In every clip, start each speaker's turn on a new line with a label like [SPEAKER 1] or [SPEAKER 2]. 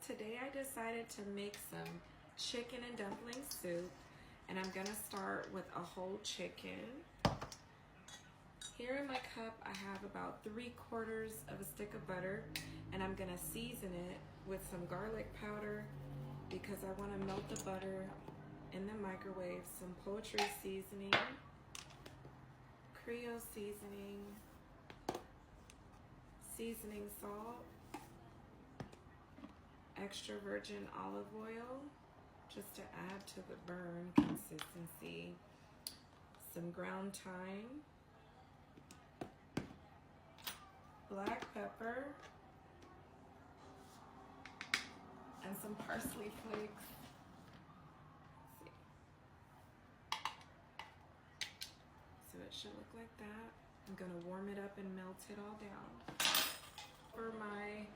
[SPEAKER 1] today I decided to make some chicken and dumpling soup, and I'm gonna start with a whole chicken. Here in my cup I have about 3/4 of a stick of butter, and I'm gonna season it with some garlic powder because I want to melt the butter in the microwave, some poultry seasoning, Creole seasoning, seasoning salt, extra virgin olive oil just to add to the burn consistency, some ground thyme, black pepper, and some parsley flakes. Let's see. So it should look like that. I'm gonna warm it up and melt it all down. For my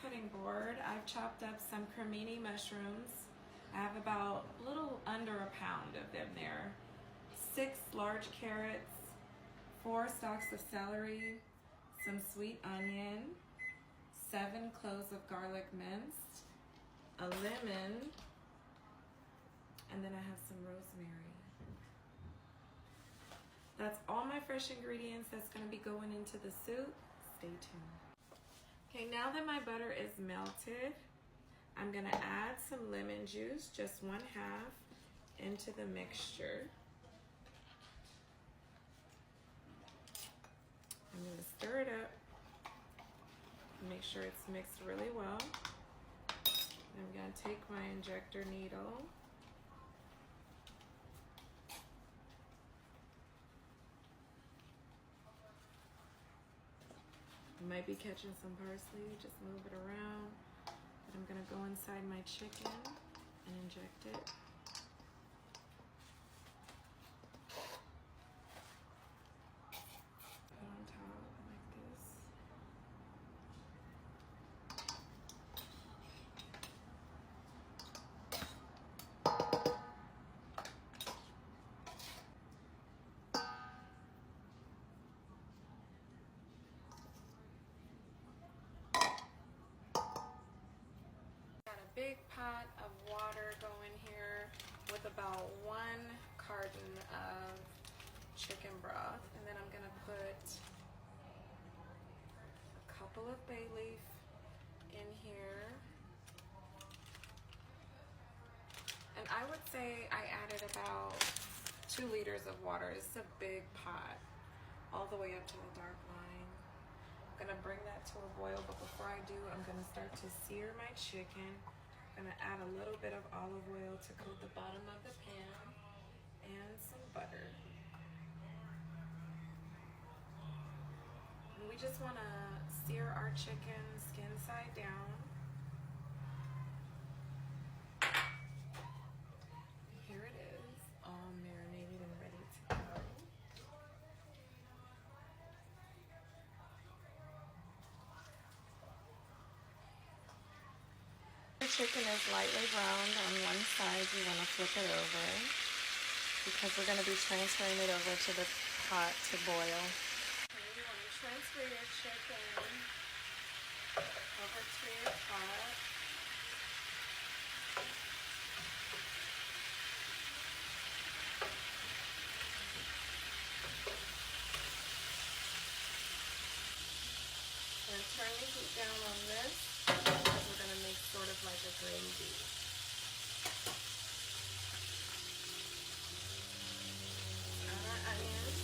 [SPEAKER 1] cutting board, I've chopped up some cremini mushrooms. I have about a little under a pound of them there. 6 large carrots, 4 stalks of celery, some sweet onion, 7 cloves of garlic minced, a lemon, and then I have some rosemary. That's all my fresh ingredients that's going to be going into the soup. Stay tuned. Okay, now that my butter is melted, I'm going to add some lemon juice, just 1/2, into the mixture. I'm going to stir it up and make sure it's mixed really well. I'm going to take my injector needle you might be catching some parsley, just move it around. But I'm going to go inside my chicken and inject it. Put on top like this. Big pot of water going here with about 1 carton of chicken broth, and then I'm gonna put a couple of bay leaf in here, and I would say I added about 2 liters of water. It's a big pot all the way up to the dark line. I'm gonna bring that to a boil, but before I do, I'm gonna start to sear my chicken. I'm gonna add a little bit of olive oil to coat the bottom of the pan and some butter. And we just wanna sear our chicken skin side down. Here it is, all marinated and ready to go. Chicken is lightly browned on one side. You want to flip it over because we're going to be transferring it over to the pot to boil. Okay, you want to transfer your chicken over to your pot. I'm going to turn the heat down on this. We're going to make sort of like a gravy. Add our onions.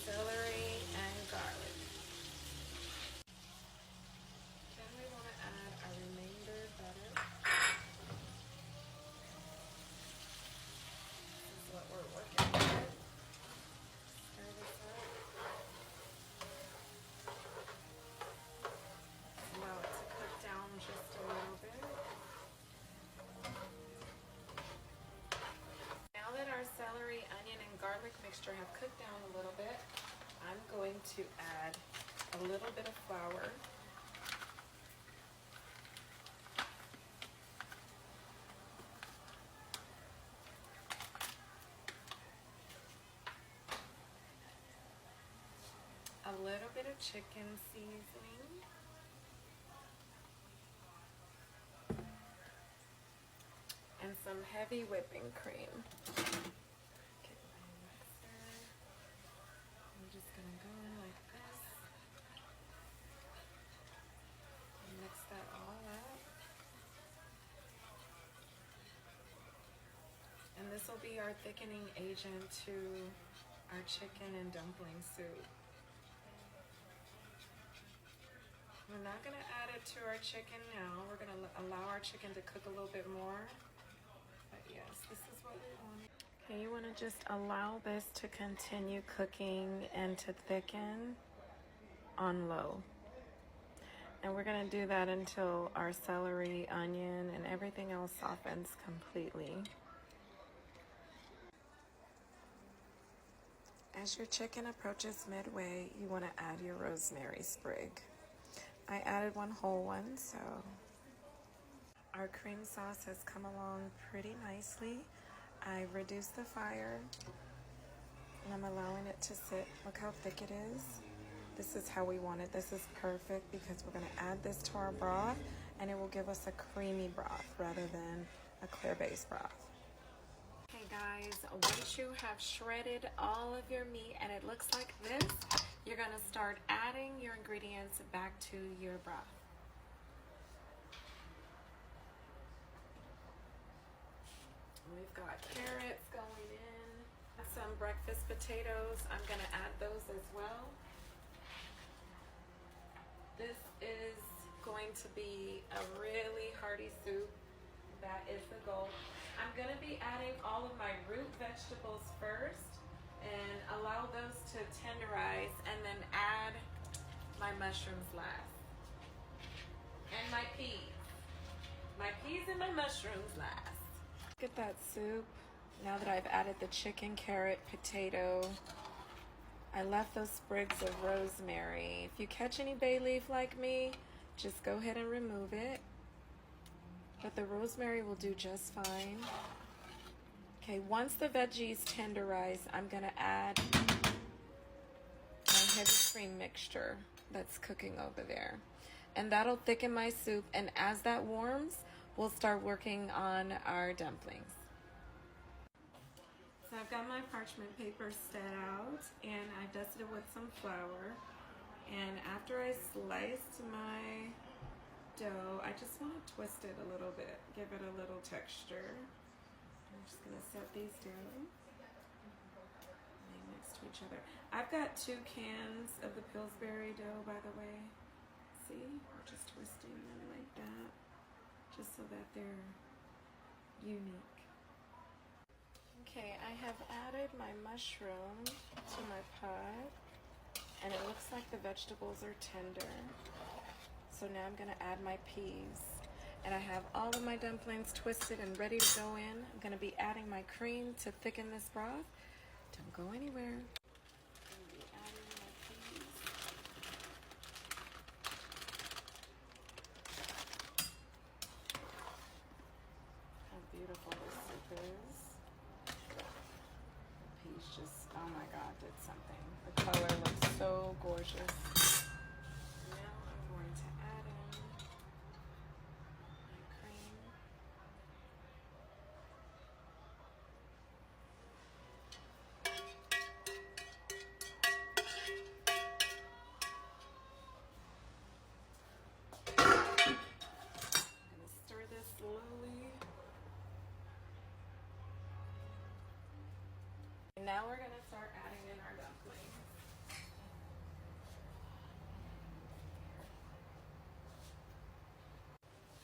[SPEAKER 1] Celery and garlic. Then we want to add our remainder butter. This is what we're working with. Stir this up. Allow it to cook down just a little bit. Now that our celery, onion, and garlic mixture have cooked down a little bit, I'm going to add a little bit of flour. A little little bit of chicken seasoning. And some heavy whipping cream. Get my mixer. I'm just gonna go in like this. And mix that all up. And this will be our thickening agent to our chicken and dumpling soup. We're not gonna add it to our chicken now. We're gonna allow our chicken to cook a little bit more. But yes, this is what we want. Okay, you wanna just allow this to continue cooking and to thicken on low. And we're gonna do that until our celery, onion, and everything else softens completely. As your chicken approaches midway, you wanna add your rosemary sprig. I added one whole one, so our cream sauce has come along pretty nicely. I reduced the fire and I'm allowing it to sit. Look how thick it is. This is how we want it. This is perfect because we're gonna add this to our broth and it will give us a creamy broth rather than a clear-based broth. Okay guys, once you have shredded all of your meat and it looks like this, you're gonna start adding your ingredients back to your broth. We've got carrots going in, some breakfast potatoes. I'm gonna add those as well. This is going to be a really hearty soup. That is the goal. I'm gonna be adding all of my root vegetables first and allow those to tenderize and then add my mushrooms last. And my peas. My peas and my mushrooms last. Look at that soup. Now that I've added the chicken, carrot, potato, I left those sprigs of rosemary. If you catch any bay leaf like me, just go ahead and remove it. But the rosemary will do just fine. Okay, once the veggies tenderize, I'm gonna add my heavy cream mixture that's cooking over there. And that'll thicken my soup, and as that warms, we'll start working on our dumplings. So I've got my parchment paper set out, and I dusted it with some flour. And after I sliced my dough, I just want to twist it a little bit, give it a little texture. I'm just gonna set these down. Lay next to each other. I've got 2 cans of the Pillsbury dough, by the way. See, I'm just twisting them like that, just so that they're unique. Okay, I have added my mushroom to my pot, and it looks like the vegetables are tender. So now I'm gonna add my peas. And I have all of my dumplings twisted and ready to go in. I'm gonna be adding my cream to thicken this broth. Don't go anywhere. I'm gonna be adding my peas. How beautiful this soup is. The peas just, oh my God, did something. The color looks so gorgeous. Now I'm going to add in my cream. I'm gonna stir this slowly. And now we're gonna start adding in our dumplings.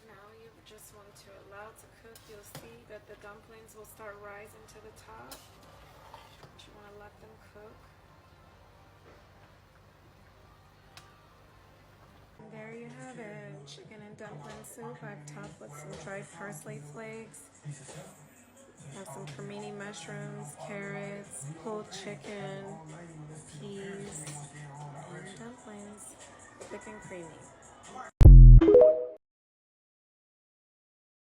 [SPEAKER 1] Now you just want to allow it to cook. You'll see that the dumplings will start rising to the top. But you want to let them cook. And there you have it, chicken and dumpling soup. I've topped with some dried parsley flakes. Have some cremini mushrooms, carrots, pulled chicken, peas, and dumplings, thick and creamy.